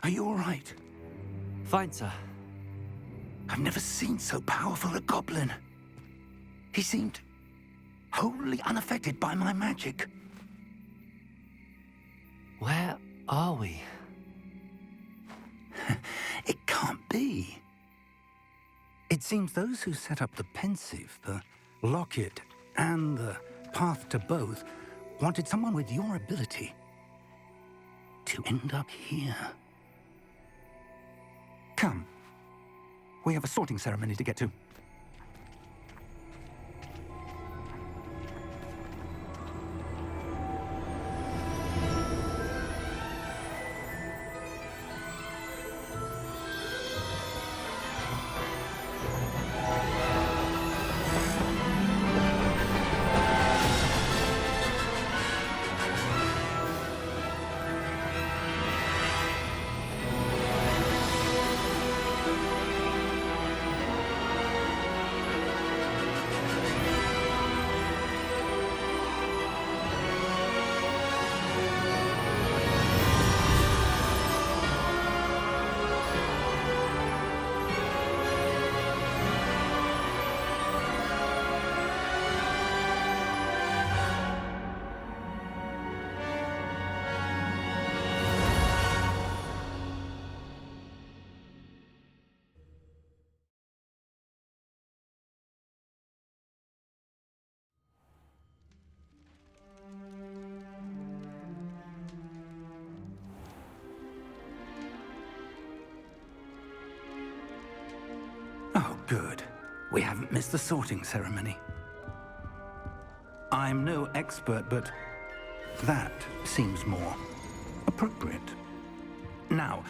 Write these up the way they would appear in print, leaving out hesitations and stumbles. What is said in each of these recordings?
Are you all right? Fine, sir. I've never seen so powerful a goblin. He seemed wholly unaffected by my magic. Where are we? It can't be. It seems those who set up the pensive, the locket, and the path to both wanted someone with your ability to end up here. Come. We have a sorting ceremony to get to. Oh, good. We haven't missed the sorting ceremony. I'm no expert, but that seems more appropriate. Now,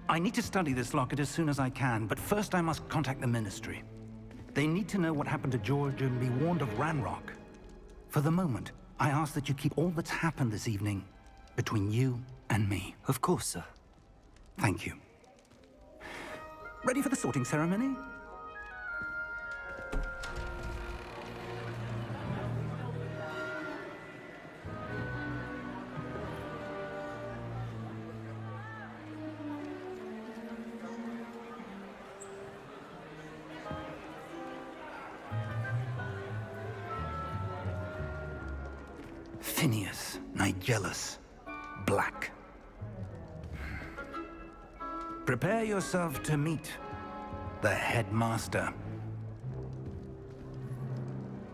I need to study this locket as soon as I can, but first I must contact the Ministry. They need to know what happened to George and be warned of Ranrock. For the moment, I ask that you keep all that's happened this evening between you and me. Of course, sir. Thank you. Ready for the sorting ceremony? Phineas, Nigellus, Black. Prepare yourself to meet the headmaster.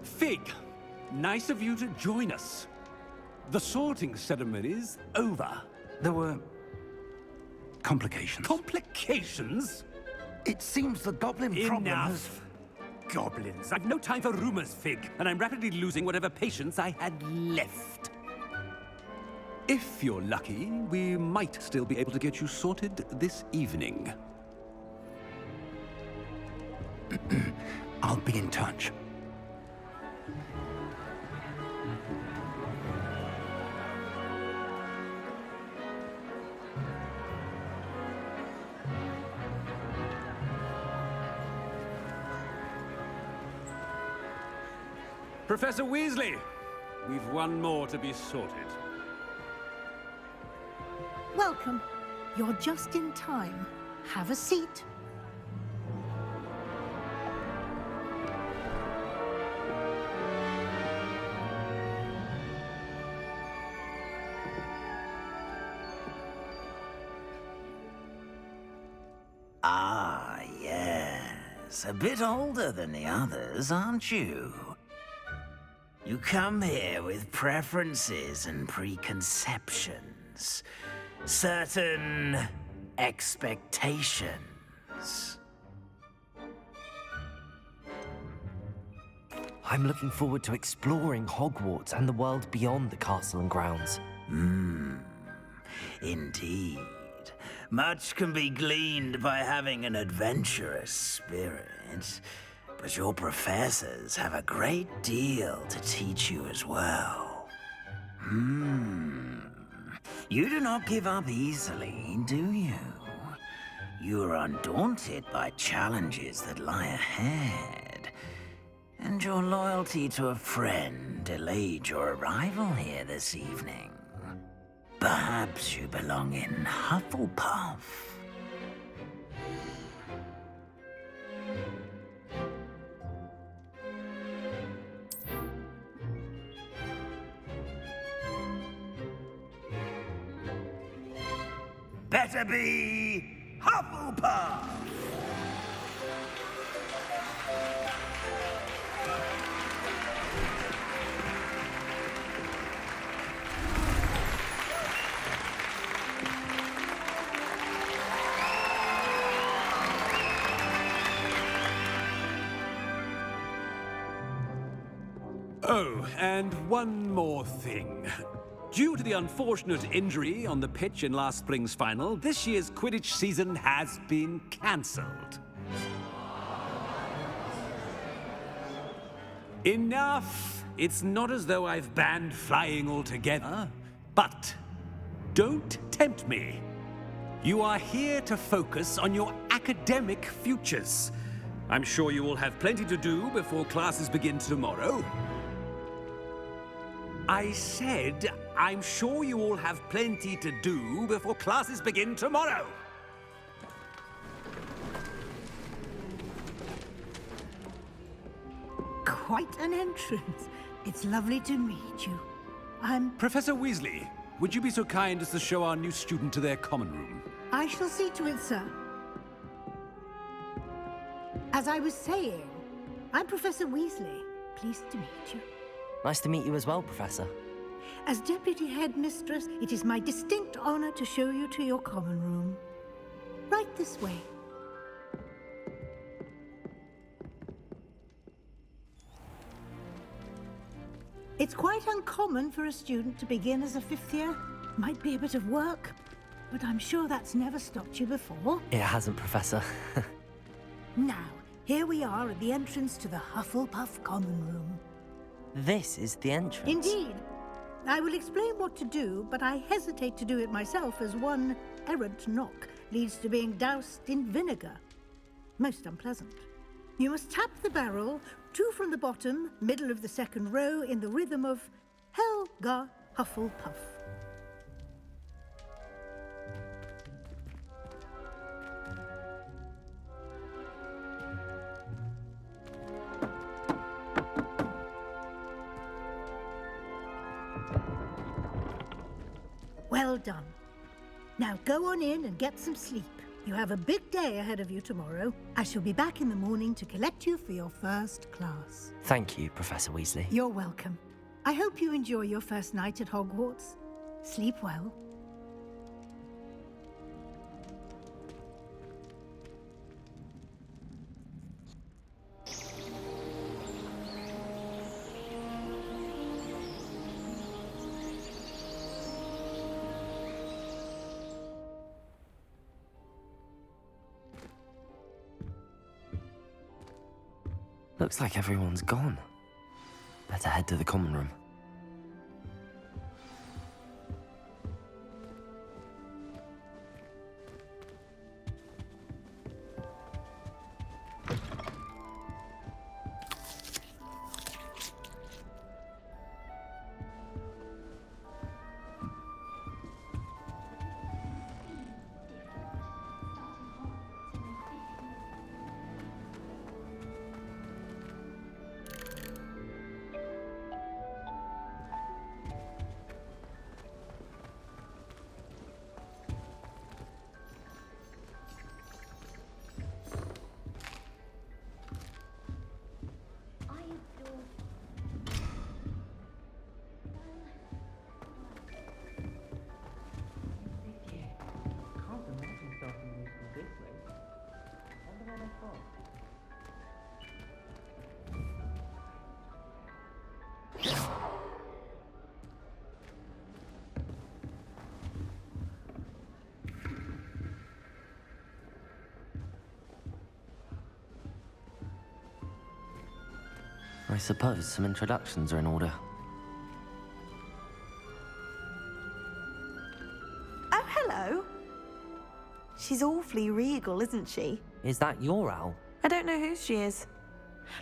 Fig, nice of you to join us. The sorting ceremony's over. There were complications. Complications? It seems the goblin problem has... Enough. Goblins. I've no time for rumors, Fig, and I'm rapidly losing whatever patience I had left. If you're lucky, we might still be able to get you sorted this evening. I'll be in touch. Professor Weasley, we've one more to be sorted. Welcome. You're just in time. Have a seat. Ah, yes. A bit older than the others, aren't you? You come here with preferences and preconceptions. Certain expectations. I'm looking forward to exploring Hogwarts and the world beyond the castle and grounds. Indeed. Much can be gleaned by having an adventurous spirit, but your professors have a great deal to teach you as well. You do not give up easily, do you? You are undaunted by challenges that lie ahead, and your loyalty to a friend delayed your arrival here this evening. Perhaps you belong in Hufflepuff. Better be Hufflepuff! Oh, and one more thing. Due to the unfortunate injury on the pitch in last spring's final, this year's Quidditch season has been cancelled. Enough! It's not as though I've banned flying altogether, but don't tempt me. You are here to focus on your academic futures. I'm sure you will have plenty to do before classes begin tomorrow. I said, I'm sure you all have plenty to do before classes begin tomorrow. Quite an entrance. It's lovely to meet you. Professor Weasley, would you be so kind as to show our new student to their common room? I shall see to it, sir. As I was saying, I'm Professor Weasley. Pleased to meet you. Nice to meet you as well, Professor. As Deputy Headmistress, it is my distinct honor to show you to your common room. Right this way. It's quite uncommon for a student to begin as a fifth year. Might be a bit of work, but I'm sure that's never stopped you before. It hasn't, Professor. Now, here we are at the entrance to the Hufflepuff common room. This is the entrance. Indeed. I will explain what to do, but I hesitate to do it myself as one errant knock leads to being doused in vinegar. Most unpleasant. You must tap the barrel, 2 from the bottom, middle of the second row, in the rhythm of Helga Hufflepuff. Well done. Now go on in and get some sleep. You have a big day ahead of you tomorrow. I shall be back in the morning to collect you for your first class. Thank you, Professor Weasley. You're welcome. I hope you enjoy your first night at Hogwarts. Sleep well. Looks like everyone's gone. Better head to the common room. I suppose some introductions are in order. Oh, hello. She's awfully regal, isn't she? Is that your owl? I don't know who she is.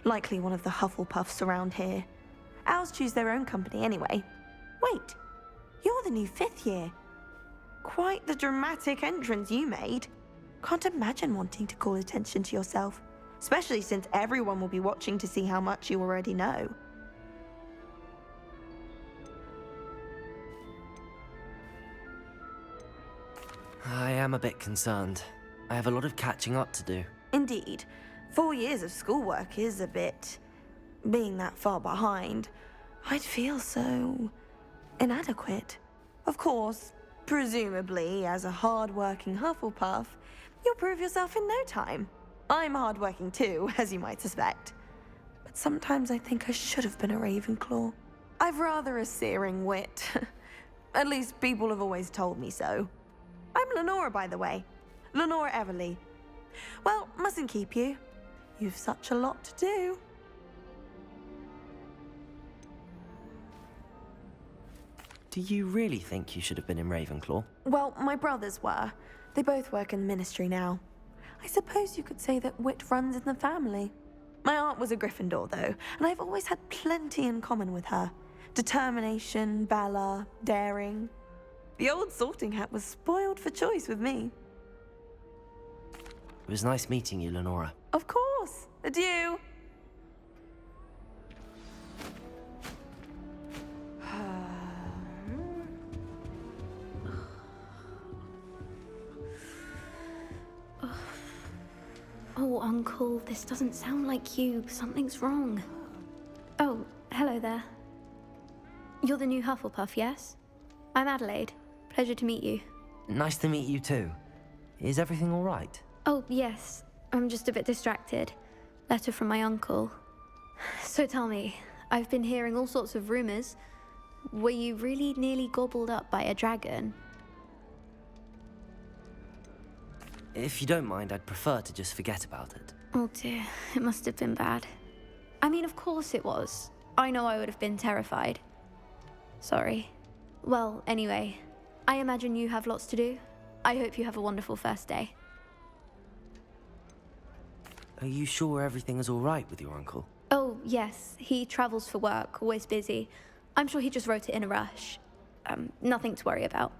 Likely one of the Hufflepuffs around here. Owls choose their own company anyway. Wait, you're the new 5th year. quite the dramatic entrance you made. Can't imagine wanting to call attention to yourself, especially since everyone will be watching to see how much you already know. I am a bit concerned. I have a lot of catching up to do. Indeed. 4 years of schoolwork is a bit... being that far behind. I'd feel so... inadequate. Of course, presumably, as a hard-working Hufflepuff, you'll prove yourself in no time. I'm hard-working too, as you might suspect. But sometimes I think I should have been a Ravenclaw. I've rather a searing wit. At least people have always told me so. I'm Lenora, by the way. Lenora Everly. Well, mustn't keep you. You've such a lot to do. Do you really think you should have been in Ravenclaw? Well, my brothers were. They both work in the ministry now. I suppose you could say that wit runs in the family. My aunt was a Gryffindor, though, and I've always had plenty in common with her. Determination, valor, daring. The old sorting hat was spoiled for choice with me. It was nice meeting you, Lenora. Of course. Adieu. Oh, Uncle, this doesn't sound like you. Something's wrong. Oh, hello there. You're the new Hufflepuff, yes? I'm Adelaide. Pleasure to meet you. Nice to meet you too. Is everything all right? Oh, yes. I'm just a bit distracted. Letter from my uncle. So tell me, I've been hearing all sorts of rumors. Were you really nearly gobbled up by a dragon? If you don't mind, I'd prefer to just forget about it. Oh dear, it must have been bad. I mean, of course it was. I know I would have been terrified. Sorry. Well, anyway, I imagine you have lots to do. I hope you have a wonderful first day. Are you sure everything is all right with your uncle? Oh, yes. He travels for work, always busy. I'm sure he just wrote it in a rush. Nothing to worry about.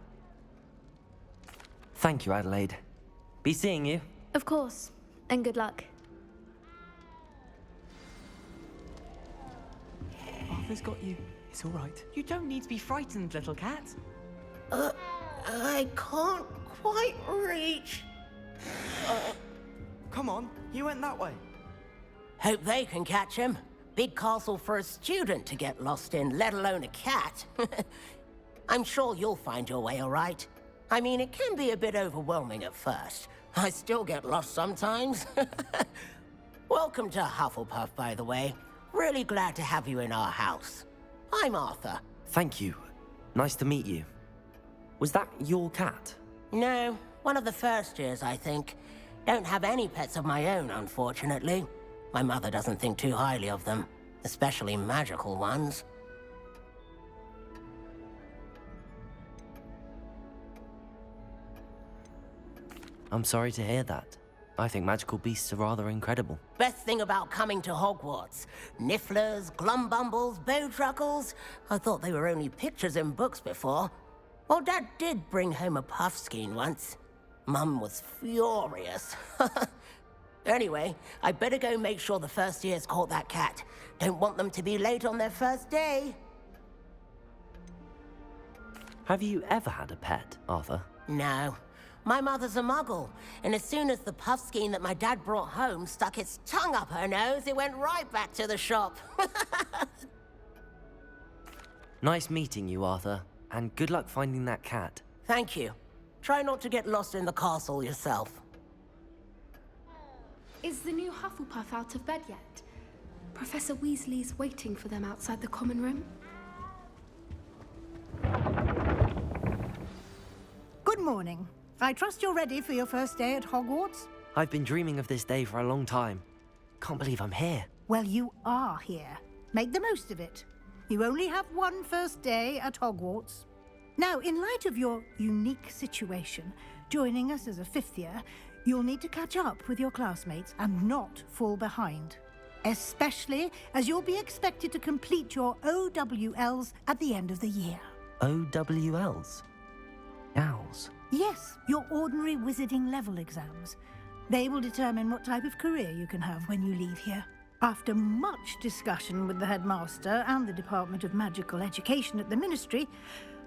Thank you, Adelaide. Be seeing you. Of course. And good luck. Arthur's got you. It's all right. You don't need to be frightened, little cat. I can't quite reach. Come on, you went that way. Hope they can catch him. Big castle for a student to get lost in, let alone a cat. I'm sure you'll find your way all right. I mean, it can be a bit overwhelming at first. I still get lost sometimes. Welcome to Hufflepuff, by the way. Really glad to have you in our house. I'm Arthur. Thank you. Nice to meet you. Was that your cat? No, one of the first years, I think. Don't have any pets of my own, unfortunately. My mother doesn't think too highly of them, especially magical ones. I'm sorry to hear that. I think magical beasts are rather incredible. Best thing about coming to Hogwarts. Nifflers, glumbumbles, bowtruckles. I thought they were only pictures in books before. Well, Dad did bring home a puffskein once. Mum was furious. Anyway, I better go make sure the first years caught that cat. Don't want them to be late on their first day. Have you ever had a pet, Arthur? No. My mother's a muggle, and as soon as the puffskein that my dad brought home stuck its tongue up her nose, it went right back to the shop. Nice meeting you, Arthur, and good luck finding that cat. Thank you. Try not to get lost in the castle yourself. Is the new Hufflepuff out of bed yet? Professor Weasley's waiting for them outside the common room. Good morning. I trust you're ready for your first day at Hogwarts? I've been dreaming of this day for a long time. Can't believe I'm here. Well, you are here. Make the most of it. You only have one first day at Hogwarts. Now, in light of your unique situation, joining us as a fifth year, you'll need to catch up with your classmates and not fall behind. Especially as you'll be expected to complete your OWLs at the end of the year. OWLs? Owls? Yes, your ordinary wizarding level exams. They will determine what type of career you can have when you leave here. After much discussion with the headmaster and the Department of Magical Education at the Ministry,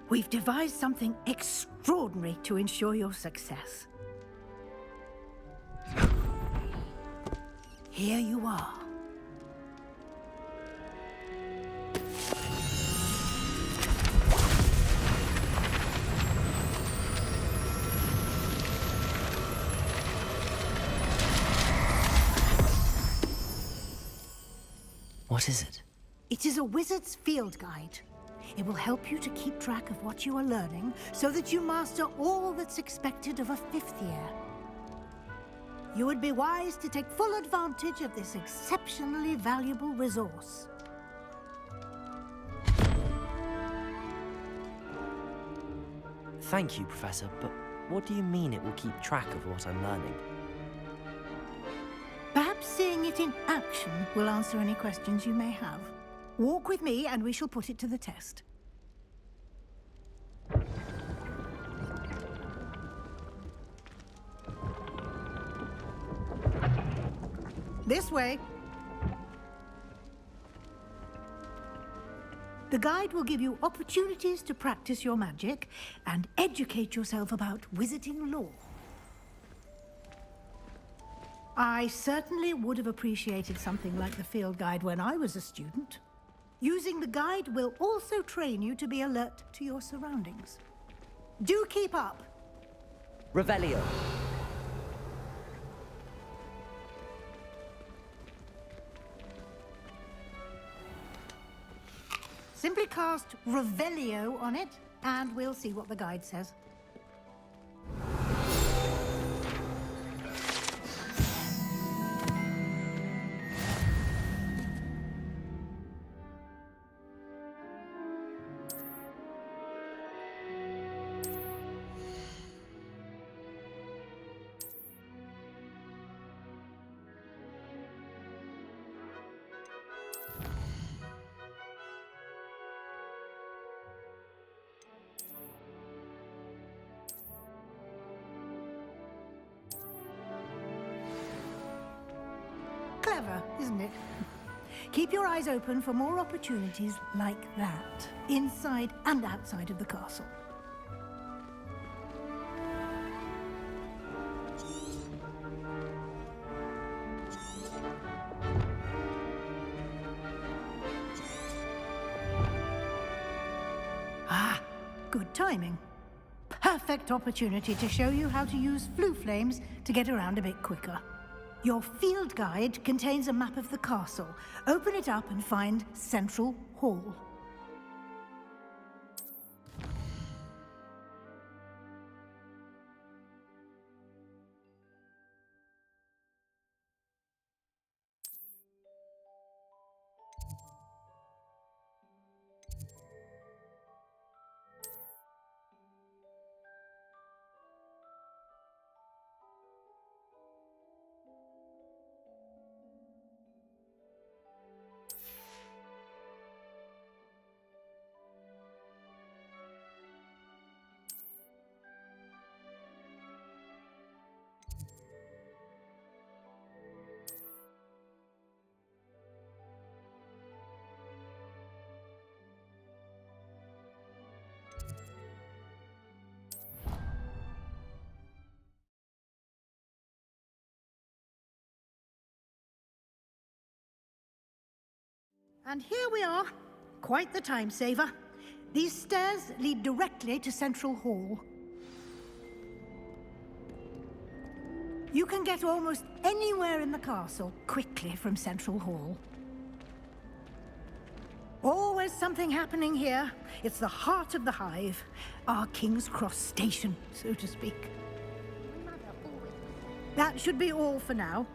we've devised something extraordinary to ensure your success. Here you are. What is it? It is a wizard's field guide. It will help you to keep track of what you are learning so that you master all that's expected of a 5th year. You would be wise to take full advantage of this exceptionally valuable resource. Thank you, Professor, but what do you mean it will keep track of what I'm learning? Perhaps seeing it in action will answer any questions you may have. Walk with me and we shall put it to the test. This way. The guide will give you opportunities to practice your magic and educate yourself about wizarding lore. I certainly would have appreciated something like the field guide when I was a student. Using the guide will also train you to be alert to your surroundings. Do keep up! Revelio. Simply cast Revelio on it, and we'll see what the guide says. Clever, isn't it? Keep your eyes open for more opportunities like that, inside and outside of the castle. Ah, good timing. Perfect opportunity to show you how to use flue flames to get around a bit quicker. Your field guide contains a map of the castle. Open it up and find Central Hall. And here we are. Quite the time saver. These stairs lead directly to Central Hall. You can get almost anywhere in the castle quickly from Central Hall. Always something happening here. It's the heart of the hive. Our King's Cross station, so to speak. That should be all for now.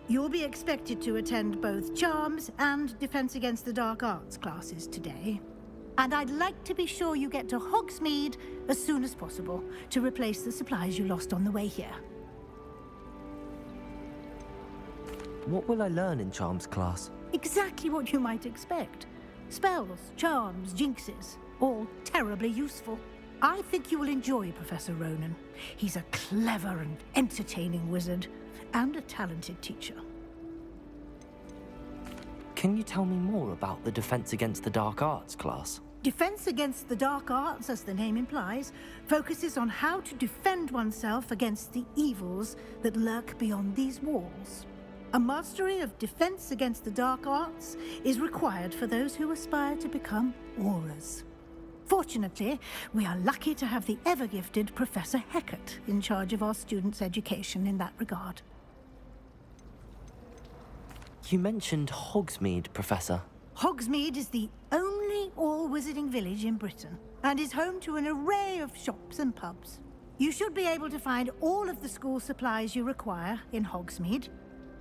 You'll be expected to attend both Charms and Defense Against the Dark Arts classes today. And I'd like to be sure you get to Hogsmeade as soon as possible to replace the supplies you lost on the way here. What will I learn in Charms class? Exactly what you might expect. Spells, charms, jinxes, all terribly useful. I think you will enjoy Professor Ronan. He's a clever and entertaining wizard, and a talented teacher. Can you tell me more about the Defense Against the Dark Arts class? Defense Against the Dark Arts, as the name implies, focuses on how to defend oneself against the evils that lurk beyond these walls. A mastery of Defense Against the Dark Arts is required for those who aspire to become Aurors. Fortunately, we are lucky to have the ever-gifted Professor Hecat in charge of our students' education in that regard. You mentioned Hogsmeade, Professor. Hogsmeade is the only all-wizarding village in Britain, and is home to an array of shops and pubs. You should be able to find all of the school supplies you require in Hogsmeade.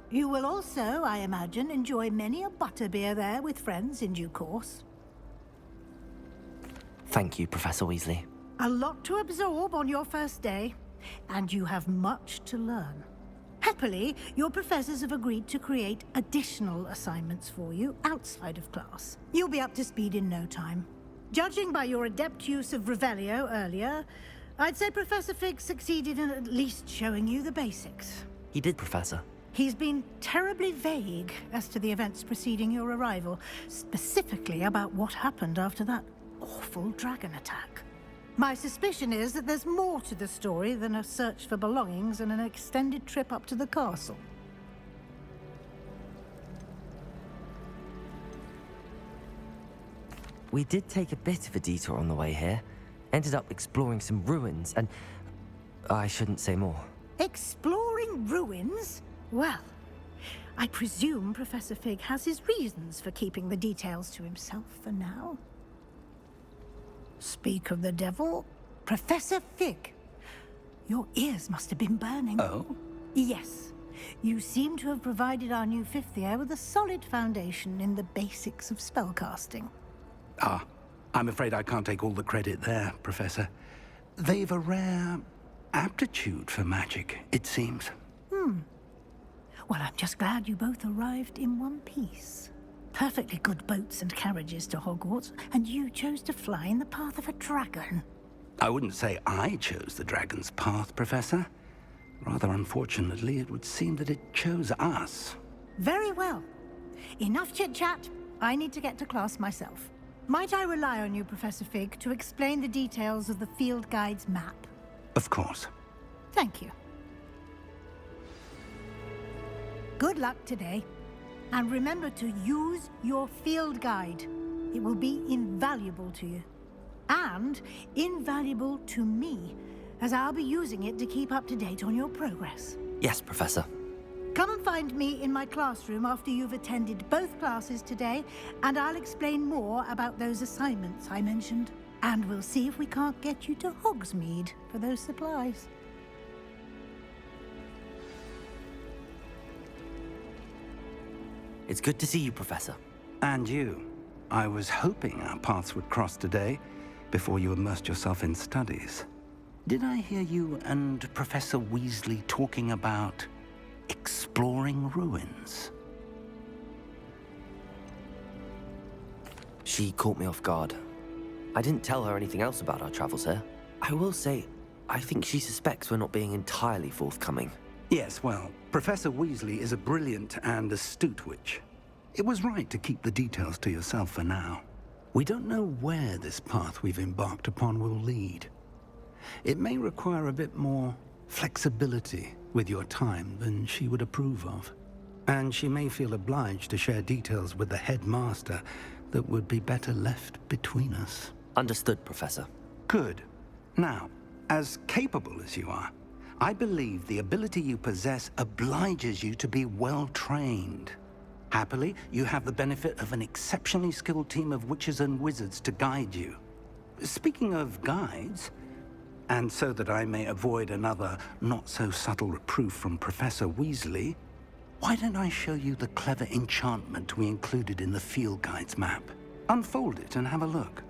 You will also, I imagine, enjoy many a butterbeer there with friends in due course. Thank you, Professor Weasley. A lot to absorb on your first day, and you have much to learn. Happily, your professors have agreed to create additional assignments for you outside of class. You'll be up to speed in no time. Judging by your adept use of Revelio earlier, I'd say Professor Fig succeeded in at least showing you the basics. He did, Professor. He's been terribly vague as to the events preceding your arrival, specifically about what happened after that awful dragon attack. My suspicion is that there's more to the story than a search for belongings and an extended trip up to the castle. We did take a bit of a detour on the way here. Ended up exploring some ruins and... I shouldn't say more. Exploring ruins? Well, I presume Professor Fig has his reasons for keeping the details to himself for now. Speak of the devil, Professor Fig. Your ears must have been burning. Oh? Yes. You seem to have provided our new fifth year with a solid foundation in the basics of spellcasting. Ah, I'm afraid I can't take all the credit there, Professor. They've a rare aptitude for magic, it seems. Well, I'm just glad you both arrived in one piece. Perfectly good boats and carriages to Hogwarts, and you chose to fly in the path of a dragon. I wouldn't say I chose the dragon's path, Professor. Rather unfortunately, it would seem that it chose us. Very well. Enough chit-chat. I need to get to class myself. Might I rely on you, Professor Fig, to explain the details of the field guide's map? Of course. Thank you. Good luck today. And remember to use your field guide. It will be invaluable to you. And invaluable to me, as I'll be using it to keep up to date on your progress. Yes, Professor. Come and find me in my classroom after you've attended both classes today, and I'll explain more about those assignments I mentioned. And we'll see if we can't get you to Hogsmeade for those supplies. It's good to see you, Professor. And you. I was hoping our paths would cross today, before you immersed yourself in studies. Did I hear you and Professor Weasley talking about exploring ruins? She caught me off guard. I didn't tell her anything else about our travels here. I will say, I think she suspects we're not being entirely forthcoming. Yes, well, Professor Weasley is a brilliant and astute witch. It was right to keep the details to yourself for now. We don't know where this path we've embarked upon will lead. It may require a bit more flexibility with your time than she would approve of. And she may feel obliged to share details with the headmaster that would be better left between us. Understood, Professor. Good. Now, as capable as you are, I believe the ability you possess obliges you to be well-trained. Happily, you have the benefit of an exceptionally skilled team of witches and wizards to guide you. Speaking of guides, and so that I may avoid another not-so-subtle reproof from Professor Weasley, why don't I show you the clever enchantment we included in the field guide's map? Unfold it and have a look.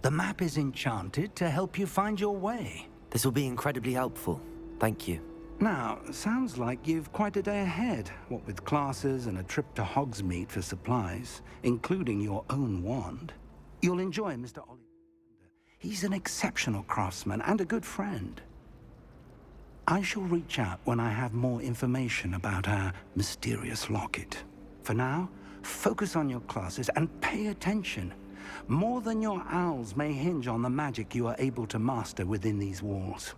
The map is enchanted to help you find your way. This will be incredibly helpful. Thank you. Now, sounds like you've quite a day ahead, what with classes and a trip to Hogsmeade for supplies, including your own wand. You'll enjoy Mr. Ollivander. He's an exceptional craftsman and a good friend. I shall reach out when I have more information about our mysterious locket. For now, focus on your classes and pay attention. More than your owls may hinge on the magic you are able to master within these walls.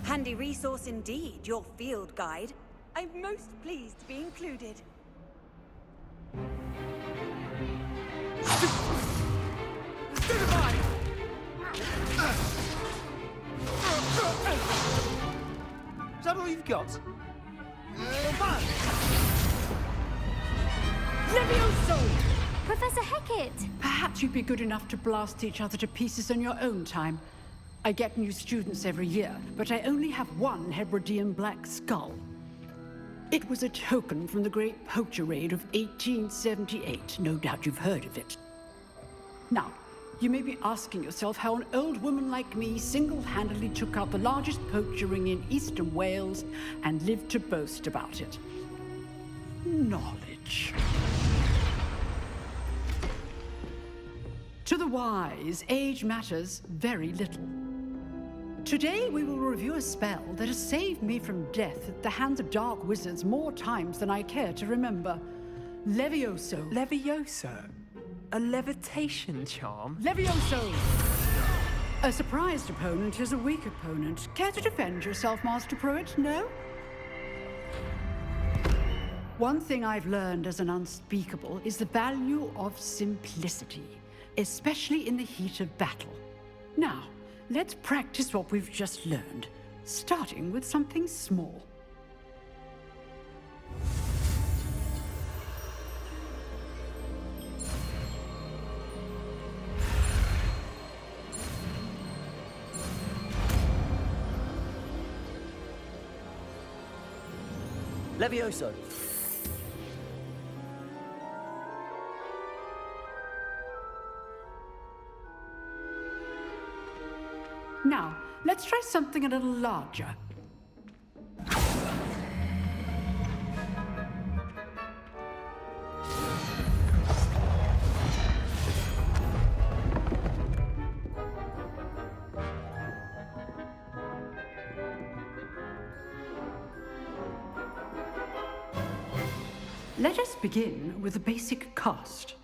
Handy resource indeed, your field guide. I'm most pleased to be included. Is that all you've got? Levioso! Professor Hecat! Perhaps you'd be good enough to blast each other to pieces in your own time. I get new students every year, but I only have one Hebridean black skull. It was a token from the Great Poacher Raid of 1878. No doubt you've heard of it. Now, you may be asking yourself how an old woman like me single-handedly took out the largest poacher ring in eastern Wales and lived to boast about it. Knowledge. To the wise, age matters very little. Today we will review a spell that has saved me from death at the hands of dark wizards more times than I care to remember. Levioso. Levioso? A levitation charm? Levioso! A surprised opponent is a weak opponent. Care to defend yourself, Master Pruitt? No? One thing I've learned as an unspeakable is the value of simplicity, especially in the heat of battle. Now, let's practice what we've just learned, starting with something small. Levioso! Now, let's try something a little larger. Let us begin with a basic cast.